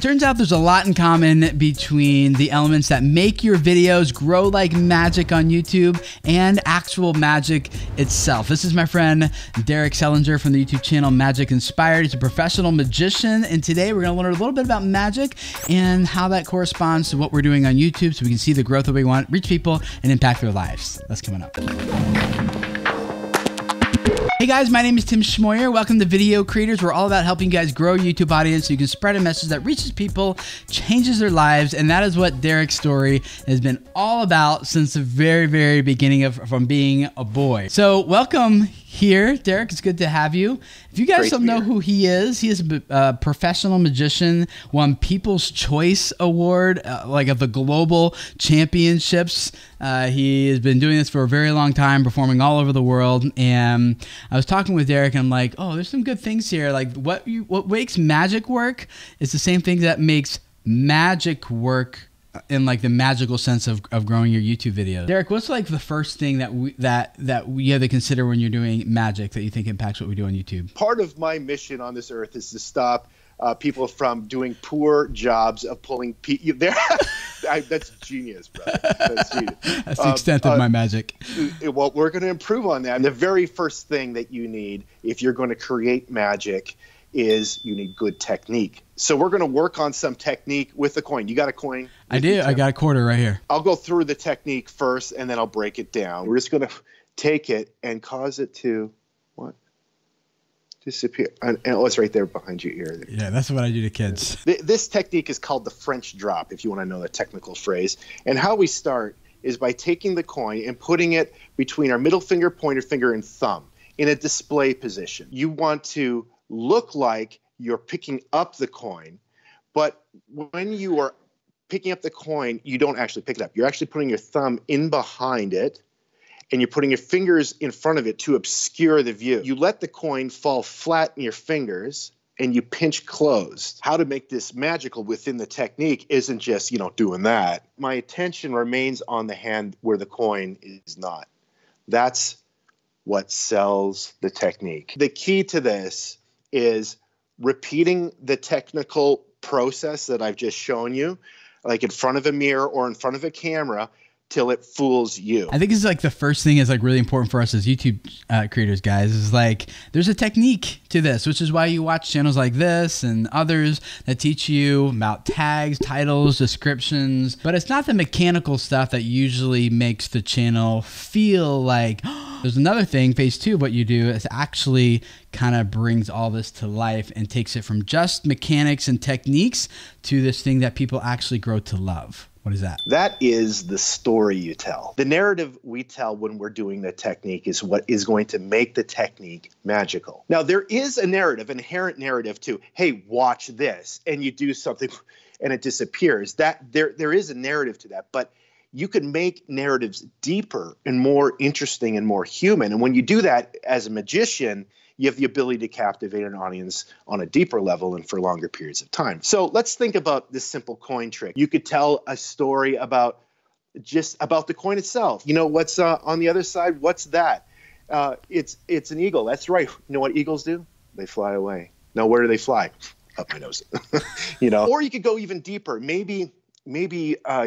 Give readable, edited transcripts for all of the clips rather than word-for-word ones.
turns out there's a lot in common between the elements that make your videos grow like magic on YouTube and actual magic itself. This is my friend Derek Sellinger from the YouTube channel Magic Inspired. He's a professional magician, and today we're going to learn a little bit about magic and how that corresponds to what we're doing on YouTube so we can see the growth that we want, reach people, and impact their lives. That's coming up. Hey guys, my name is Tim Schmoyer. Welcome to Video Creators. We're all about helping you guys grow your YouTube audience so you can spread a message that reaches people, changes their lives, and that is what Derek's story has been all about since the very, very beginning from being a boy. So welcome here, Derek. It's good to have you. If you guys don't know who he is a professional magician, won People's Choice Award, like of the global championships. He has been doing this for a very long time, performing all over the world. And I was talking with Derek, and I'm like, oh, there's some good things here. Like what makes magic work is the same thing that makes magic work in like the magical sense of growing your YouTube videos. Derek, what's like the first thing that you have to consider when you're doing magic that you think impacts what we do on YouTube? Part of my mission on this earth is to stop people from doing poor jobs of pulling that's genius, bro. That's genius. That's the extent of my magic. Well, we're going to improve on that. And the very first thing that you need if you're going to create magic is you need good technique. So we're going to work on some technique with the coin. You got a coin? I do. I got a quarter right here. I'll go through the technique first, and then I'll break it down. We're just going to take it and cause it to what? Disappear. And it's right there behind your ear. Yeah, that's what I do to kids. This technique is called the French drop, if you want to know the technical phrase. And how we start is by taking the coin and putting it between our middle finger, pointer finger, and thumb in a display position. You want to look like you're picking up the coin, but when you are picking up the coin, you don't actually pick it up. You're actually putting your thumb in behind it, and you're putting your fingers in front of it to obscure the view. You let the coin fall flat in your fingers, and you pinch closed. How to make this magical within the technique isn't just, doing that. My attention remains on the hand where the coin is not. That's what sells the technique. The key to this is repeating the technical process that I've just shown you, like in front of a mirror or in front of a camera, till it fools you. I think this is like the first thing is like really important for us as YouTube creators, guys, is like there's a technique to this, which is why you watch channels like this and others that teach you about tags, titles, descriptions, but it's not the mechanical stuff that usually makes the channel feel like there's another thing. Phase 2 of what you do is actually kind of brings all this to life and takes it from just mechanics and techniques to this thing that people actually grow to love. What is that? That is the story you tell. The narrative we tell when we're doing the technique is what is going to make the technique magical. Now, there is a narrative, inherent narrative to, hey, watch this, and you do something and it disappears. That there is a narrative to that, but you can make narratives deeper and more interesting and more human. And when you do that as a magician, you have the ability to captivate an audience on a deeper level and for longer periods of time. So let's think about this simple coin trick. You could tell a story about the coin itself. You know what's on the other side? What's that? It's an eagle. That's right. You know what eagles do? They fly away. Now, where do they fly? Up my nose. Or you could go even deeper. Maybe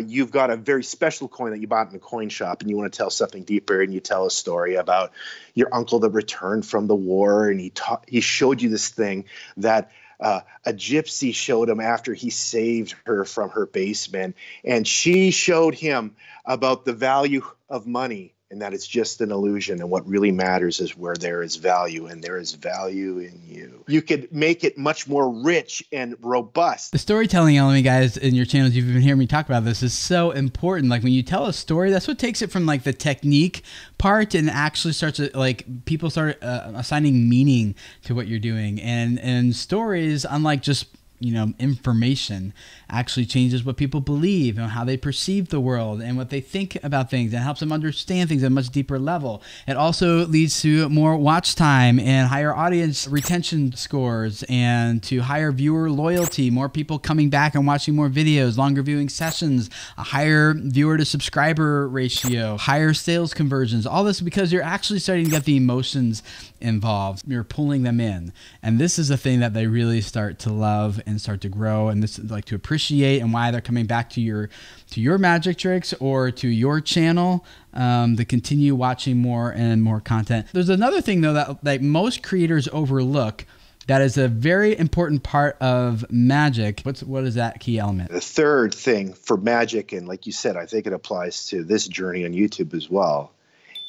you've got a very special coin that you bought in a coin shop and you want to tell something deeper, and you tell a story about your uncle that returned from the war, and he showed you this thing that a gypsy showed him after he saved her from her basement, and she showed him about the value of money and that it's just an illusion, and what really matters is where there is value, and there is value in you. You could make it much more rich and robust. The storytelling element, guys, in your channels, you've been hearing me talk about this, is so important. Like when you tell a story, that's what takes it from like the technique part and actually starts to, like, people start assigning meaning to what you're doing. And stories, unlike just information, actually changes what people believe and how they perceive the world and what they think about things, and helps them understand things at a much deeper level. It also leads to more watch time and higher audience retention scores, and to higher viewer loyalty, more people coming back and watching more videos, longer viewing sessions, a higher viewer to subscriber ratio, higher sales conversions. All this because you're actually starting to get the emotions involved. You're pulling them in. And this is the thing that they really start to love and start to grow, and this is like to appreciate and why they're coming back to your magic tricks or to your channel, to continue watching more and more content. There's another thing though that like most creators overlook that is a very important part of magic. What is that key element? The third thing for magic, and like you said, I think it applies to this journey on YouTube as well,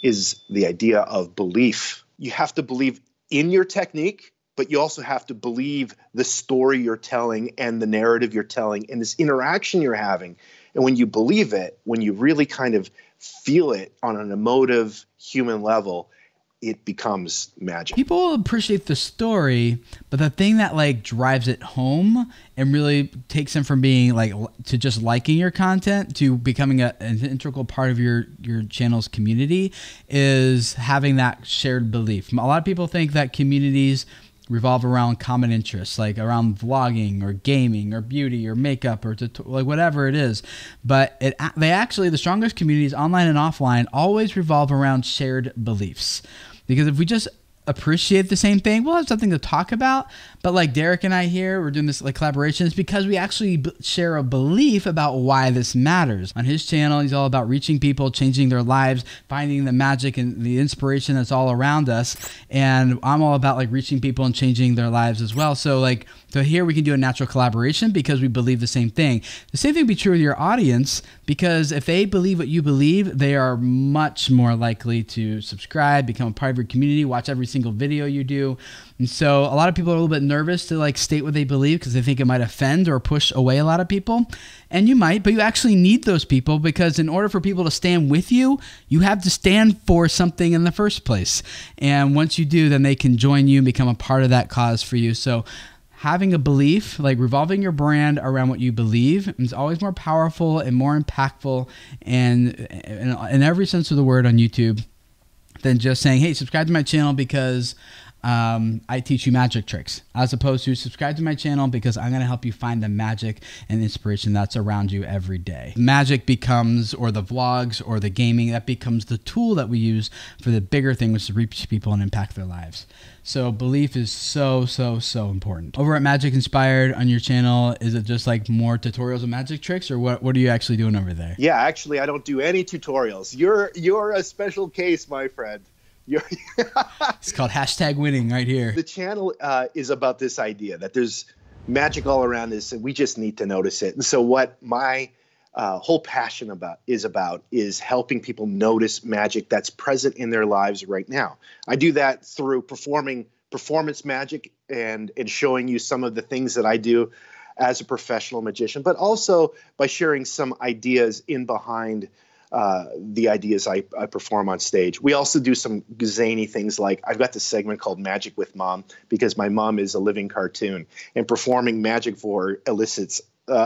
is the idea of belief. You have to believe in your technique, but you also have to believe the story you're telling and the narrative you're telling and this interaction you're having. And when you believe it, when you really kind of feel it on an emotive human level, it becomes magic. People appreciate the story, but the thing that like drives it home and really takes them from being like to just liking your content to becoming an integral part of your channel's community is having that shared belief. A lot of people think that communities revolve around common interests, like around vlogging or gaming or beauty or makeup or like whatever it is. But the strongest communities, online and offline, always revolve around shared beliefs. Because if we just appreciate the same thing, we'll have something to talk about. But like Derek and I here, we're doing this like collaboration. It's because we actually share a belief about why this matters. On his channel, he's all about reaching people, changing their lives, finding the magic and the inspiration that's all around us. And I'm all about like reaching people and changing their lives as well. So here we can do a natural collaboration because we believe the same thing. The same thing would be true with your audience, because if they believe what you believe, they are much more likely to subscribe, become a part of your community, watch every single video you do. And so a lot of people are a little bit nervous to like state what they believe because they think it might offend or push away a lot of people. And you might, but you actually need those people, because in order for people to stand with you, you have to stand for something in the first place. And once you do, then they can join you and become a part of that cause for you. So having a belief, like revolving your brand around what you believe, is always more powerful and more impactful and in every sense of the word on YouTube than just saying, hey, subscribe to my channel because I teach you magic tricks, as opposed to subscribe to my channel because I'm going to help you find the magic and inspiration that's around you every day. Magic becomes, or the vlogs or the gaming, that becomes the tool that we use for the bigger thing, which is to reach people and impact their lives. So belief is so, so, so important. Over at Magic Inspired on your channel, is it just like more tutorials of magic tricks, or what are you actually doing over there? Yeah, actually, I don't do any tutorials. You're a special case, my friend. It's called #winning right here. The channel is about this idea that there's magic all around us and we just need to notice it. And so what my whole passion is helping people notice magic that's present in their lives right now. I do that through performing performance magic and showing you some of the things that I do as a professional magician, but also by sharing some ideas in behind the ideas I perform on stage. We also do some zany things, like I've got this segment called Magic with Mom, because my mom is a living cartoon, and performing magic for her elicits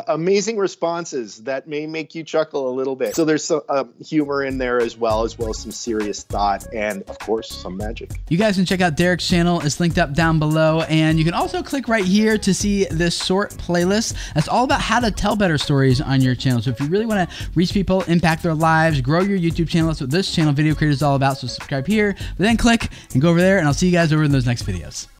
amazing responses that may make you chuckle a little bit. So there's some humor in there as well as some serious thought, and of course some magic. You guys can check out Derek's channel. It's linked up down below, and you can also click right here to see this short playlist that's all about how to tell better stories on your channel. So if you really want to reach people, impact their lives, grow your YouTube channel, that's what this channel, Video Creator, is all about. So subscribe here, but then click and go over there, and I'll see you guys over in those next videos.